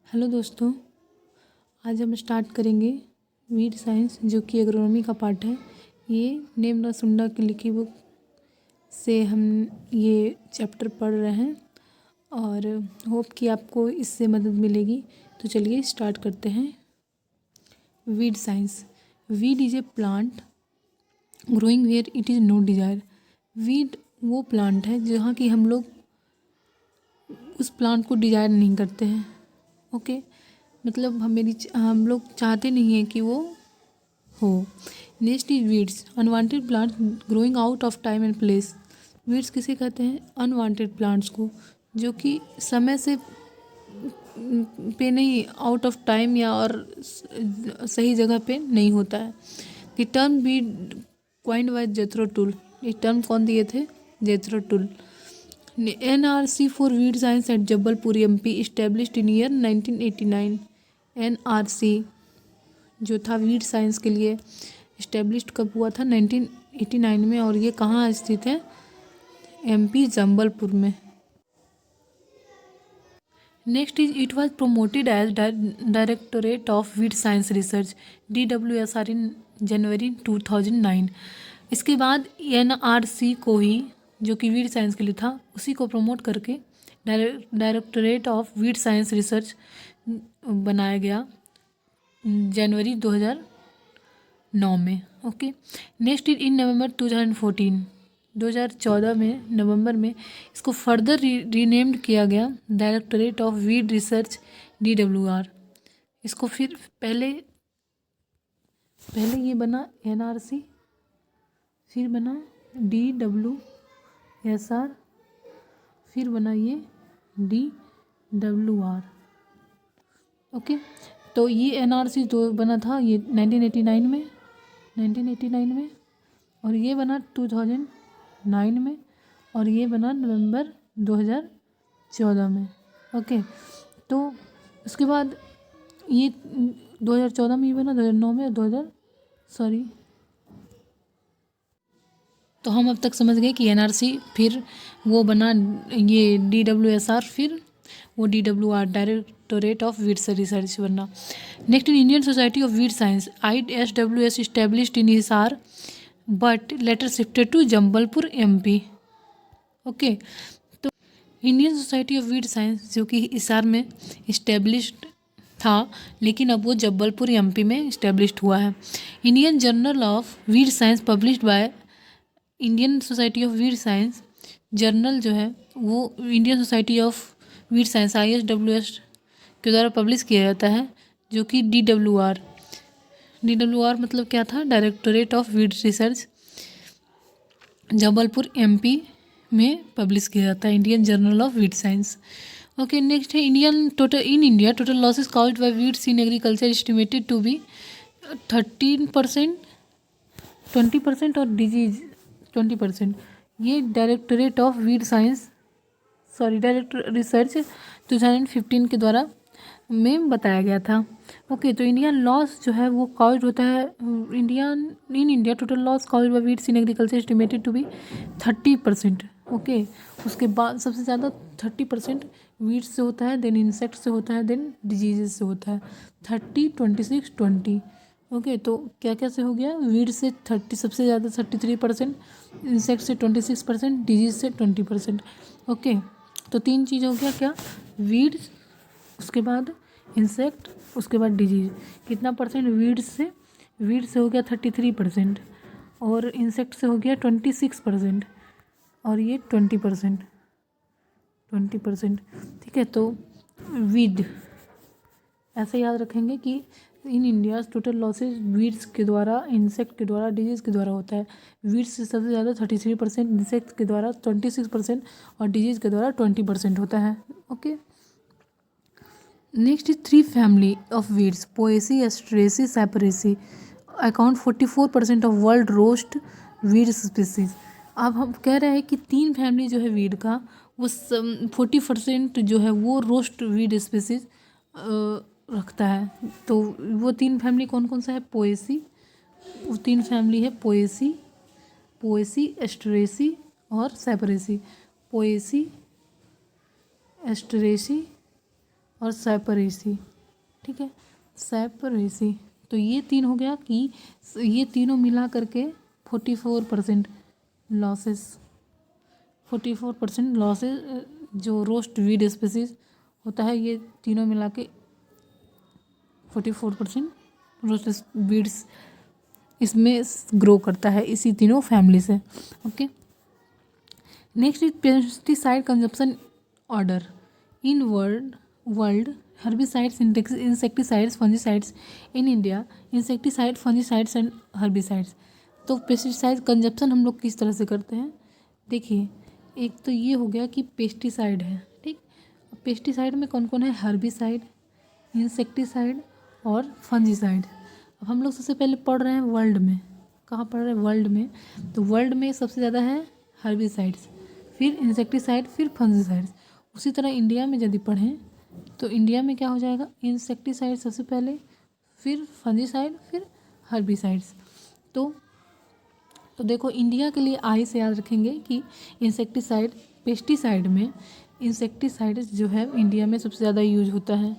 Hello दोस्तों, आज हम स्टार्ट करेंगे वीड साइंस जो कि एग्रोनॉमी का पार्ट है। ये नेम सुंडा की लिखी बुक से हम ये चैप्टर पढ़ रहे हैं और होप कि आपको इससे मदद मिलेगी। तो चलिए स्टार्ट करते हैं। Weed science. Weed is a plant growing where it is no desire. Weed वो प्लांट है जहाँ की हम लोग उस प्लांट को डिजायर नहीं करते हैं। ओके, मतलब हम लोग चाहते नहीं हैं कि वो हो। Next is weeds, unwanted plants growing out of time and place. Weeds किसे कहते हैं? अनवांटेड प्लांट्स को, जो कि समय से पे नहीं, आउट ऑफ टाइम या और सही जगह पे नहीं होता है। The term weed coined by Jethro Tull. ये टर्म कौन दिए थे? Jethro Tull. NRC for weed science at Jabalpur MP established in year 1989। NRC जो था वीड साइंस के लिए इस्टेब्लिश्ड कब हुआ था? 1989 में। और ये कहाँ स्थित है? MP जबलपुर में। Next is it was promoted as directorate of weed science research DWSR in January 2009। इसके बाद NRC को ही, जो कि वीड साइंस के लिए था, उसी को प्रमोट करके directorate of weed science research बनाया गया जनवरी 2009 में। ओके, नेक्स्ट इज इन नवंबर 2014 में नवंबर में इसको फर्दर रीनेम्ड किया गया directorate of weed research DWR। इसको फिर पहले ये बना NRC, फिर बना DWSR, फिर बना ये DWR। ओके, तो ये NRC जो बना था ये 1989 में, और ये बना 2009 में, और ये बना नवंबर 2014 में। ओके, तो उसके बाद ये 2014 में ये बना, 2009 में, तो हम अब तक समझ गए कि NRC, फिर वो बना ये DWSR, फिर वो DWR directorate of weed research बनना। Next in Indian society of weed science ISWS established in Hisar but later shifted to Jabalpur MP। Okay, तो Indian society of weed science जो कि हिसार में इस्टेब्लिश्ड था, लेकिन अब वो जबलपुर MP में इस्टेब्लिश्ड हुआ है। Indian journal of weed science published by Indian society of weed science. Journal जो है वो Indian society of weed science ISWS के द्वारा पब्लिश किया जाता है, जो कि DWR मतलब क्या था? Directorate of weed research Jabalpur MP में पब्लिश किया जाता है, Indian journal of weed science. Okay, next है India total losses caused by weeds in agriculture estimated to be 13%, 20% और डिजीज 20%। ये directorate of weed science director research 2015 के द्वारा में बताया गया था। ओके, तो इंडियन लॉस जो है वो काउज्ड होता है India total loss caused by weeds in agriculture estimated to be 30%। Okay, उसके बाद सबसे ज़्यादा 30% वीड्स से होता है, देन इंसेक्ट से होता है, देन डिजीजेस से होता है। 30, 26, 20। ओके, तो क्या क्या से हो गया? वीड से 30 सबसे ज़्यादा 33%, इंसेक्ट से 26%, डिजीज से 20%। ओके, तो 3 चीज़ हो गया क्या? वीड्स, उसके बाद इंसेक्ट, उसके बाद डिजीज। कितना परसेंट? वीड से हो गया 33%, और इंसेक्ट से हो गया 26%, और ये 20%। ठीक है, तो वीड ऐसे याद रखेंगे कि in India total losses weeds के द्वारा, इंसेक्ट के द्वारा, डिजीज़ के द्वारा होता है। वीड्स से सबसे ज़्यादा 33%, इंसेक्ट के द्वारा 26%, और डिजीज़ के द्वारा 20% होता है। Okay, next is 3 family of weeds Poaceae, Asteraceae, Cyperaceae account 44% of world worst weed species. अब हम कह रहे हैं कि 3 फैमिली जो है वीड का, वो 40% जो है वो रोस्ट वीड स्पीसीज रखता है। तो वो 3 फैमिली कौन कौन सा है? पोएसी, वो 3 फैमिली है पोएसी, एस्ट्रेसी और सैपरेसी। पोएसी, एस्ट्रेसी और सैपरेसी। ठीक है, सैपरेसी। तो ये 3 हो गया कि ये तीनों मिला करके 44% लॉसेस, 44% लॉसेस जो रोस्ट वीड स्पीसीज होता है, ये तीनों मिला के 44% रोस्ट वीड्स इसमें ग्रो करता है, इसी तीनों फैमिली से। Okay, next is pesticide consumption order in world herbicides, insecticides, fungicides in India, insecticide, fungicides and herbicides। तो पेस्टिसाइड कंजप्शन हम लोग किस तरह से करते हैं, देखिए एक तो ये हो गया कि पेस्टिसाइड है, ठीक। पेस्टिसाइड में कौन कौन है, हर्बिसाइड, इंसेक्टिसाइड और फंजीसाइड। अब हम लोग सबसे पहले पढ़ रहे हैं वर्ल्ड में, कहाँ पढ़ रहे हैं, वर्ल्ड में। तो वर्ल्ड में सबसे ज़्यादा है हर्बिसाइड्स, फिर इंसेक्टिसाइड, फिर फंजीसाइड्स। उसी तरह इंडिया में यदि पढ़ें तो इंडिया में क्या हो जाएगा, इंसेक्टिसाइड सबसे पहले, फिर फंजीसाइड, फिर हर्बिसाइड्स। तो देखो इंडिया के लिए आई से याद रखेंगे कि इंसेक्टिसाइड, पेस्टिसाइड में इंसेक्टिसाइड जो है इंडिया में सबसे ज़्यादा यूज होता है,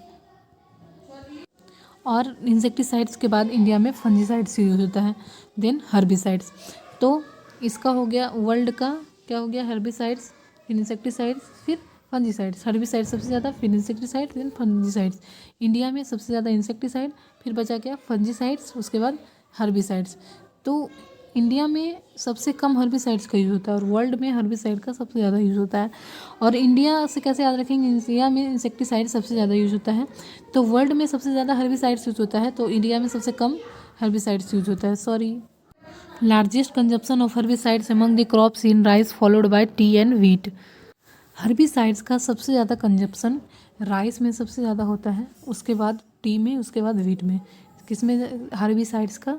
और इंसेक्टिसाइड्स के बाद इंडिया में फंजीसाइड्स यूज होता है, देन हर्बिसाइड्स। तो इसका हो गया वर्ल्ड का, क्या हो गया, हर्बिसाइड्स, फिर इंसेक्टिसाइड्स, फिर फंजीसाइड्स। हर्बिसाइड सबसे ज़्यादा, फिर इंसेक्टिसाइड, फिर फंजीसाइड्स। इंडिया में सबसे ज़्यादा इंसेक्टिसाइड, फिर बचा क्या, फंजीसाइड्स, उसके बाद हर्बिसाइड्स। तो इंडिया में सबसे कम हर्बिसाइड्स का यूज़ होता है और वर्ल्ड में हर्बिसाइड का सबसे ज़्यादा यूज़ होता है। और इंडिया से कैसे याद रखेंगे, इंडिया में इंसेक्टिसाइड सबसे ज़्यादा यूज़ होता है, तो वर्ल्ड में सबसे ज़्यादा हर्बिसाइड्स यूज़ होता है, तो इंडिया में सबसे कम हर्बिसाइड्स यूज़ होता है, sorry. Largest consumption of herbicides among the crops in rice followed by T and wheat. Herbicides का सबसे ज़्यादा कंजप्शन राइस में सबसे ज़्यादा होता है, उसके बाद टी में, उसके बाद व्हीट में। किस में हर्बिसाइड्स का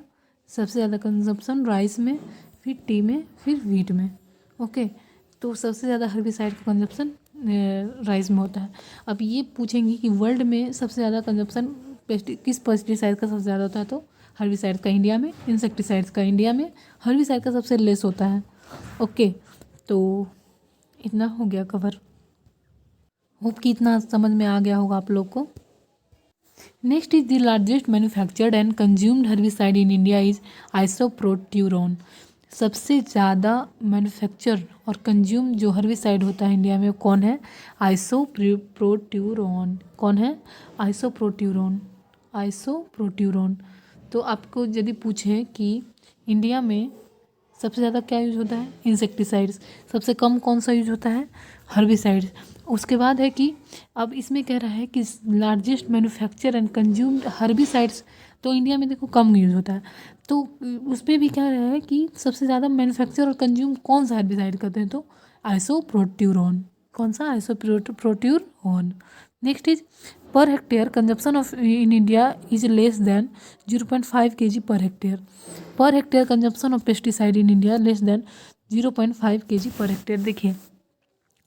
सबसे ज़्यादा कंजप्शन, राइस में, फिर टी में, फिर व्हीट में। ओके, तो सबसे ज़्यादा हर्बिसाइड का कंजप्शन राइस में होता है। अब ये पूछेंगे कि वर्ल्ड में सबसे ज़्यादा कंजप्शन किस पेस्टिसाइड का सबसे ज़्यादा होता है, तो हर्बिसाइड का इंडिया में, इंसेक्टिसाइड्स का इंडिया में, हर्बिसाइड का सबसे लेस होता है। ओके, तो इतना हो गया कवर। होप कि इतना समझ में आ गया होगा आप लोग को। Next is the largest manufactured and consumed herbicide in India is isoproturon. सबसे ज़्यादा मैन्युफैक्चर और कंज्यूम जो हर्बिसाइड होता है इंडिया में कौन है, आइसोप्रोट्यूरोन। कौन है, आइसोप्रोट्यूरोन, आइसोप्रोट्यूरोन। तो आपको यदि पूछे कि इंडिया में सबसे ज़्यादा क्या यूज होता है, इंसेक्टिसाइड्स, सबसे कम कौन सा यूज होता है, हर्बिसाइड्स। उसके बाद है कि अब इसमें कह रहा है कि largest manufacture and consumed herbicides, तो इंडिया में देखो कम यूज़ होता है, तो उस पर भी कह रहा है कि सबसे ज़्यादा मैन्युफैक्चर और कंज्यूम कौन सा हर्बिसाइड करते हैं, तो आइसोप्रोट्यूरोन। कौन सा, आइसोप्रोट्यूरोन। Next is per hectare consumption of in India is less than 0.5 kg per hectare. Per hectare consumption of pesticide in India less than 0.5 kg per hectare. देखिए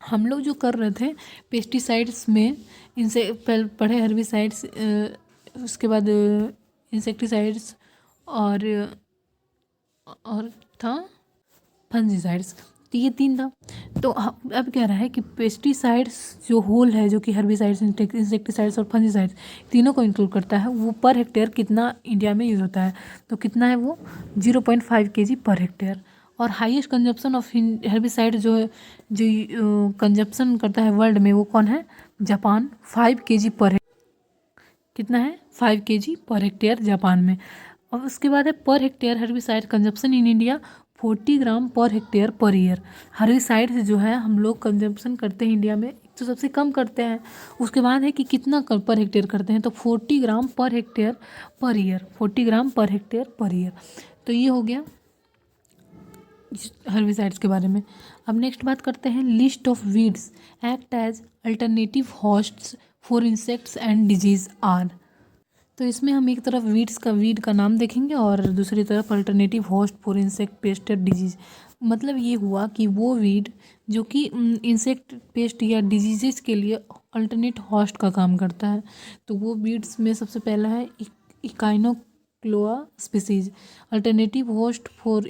हम लोग जो कर रहे थे पेस्टिसाइड्स में, इनसे पढ़े हर्बिसाइड्स, उसके बाद इंसेक्टिसाइड्स और था फंजीसाइड्स, तो ये 3 था। तो अब कह रहा है कि पेस्टिसाइड्स जो होल है, जो कि हर्बिसाइड्स, इंसेक्टिसाइड्स और फंजीसाइड्स तीनों को इंक्लूड करता है, वो पर हेक्टेयर कितना इंडिया में यूज़ होता है, तो कितना है वो 0.5 kg पर हेक्टेयर। और हाईएस्ट कंजप्शन ऑफ हर्बिसाइड जो कंजप्शन करता है वर्ल्ड में, वो कौन है, जापान, 5 kg पर, कितना है, 5 kg पर हेक्टेयर जापान में। और उसके बाद है per hectare herbicide consumption in India 40 gram per hectare per year. Herbicide जो है हम लोग कंजप्शन करते हैं इंडिया में, तो सबसे कम करते हैं, उसके बाद है कि कितना पर हेक्टेयर करते हैं, तो 40 ग्राम पर हेक्टेयर पर ईयर, 40 ग्राम पर हेक्टेयर पर ईयर। तो ये हो गया हर्बिसाइड्स के बारे में। अब नेक्स्ट बात करते हैं list of weeds act as alternative hosts for insects and disease are. तो इसमें हम एक तरफ वीड का नाम देखेंगे और दूसरी तरफ alternative host for insect pest और डिजीज। मतलब ये हुआ कि वो वीड जो कि इंसेक्ट पेस्ट या डिजीजेस के लिए अल्टरनेट होस्ट का काम करता है, तो वो वीड्स में सबसे पहला है इकाइनोक्लोआ स्पीसीज, अल्टरनेटिव होस्ट फॉर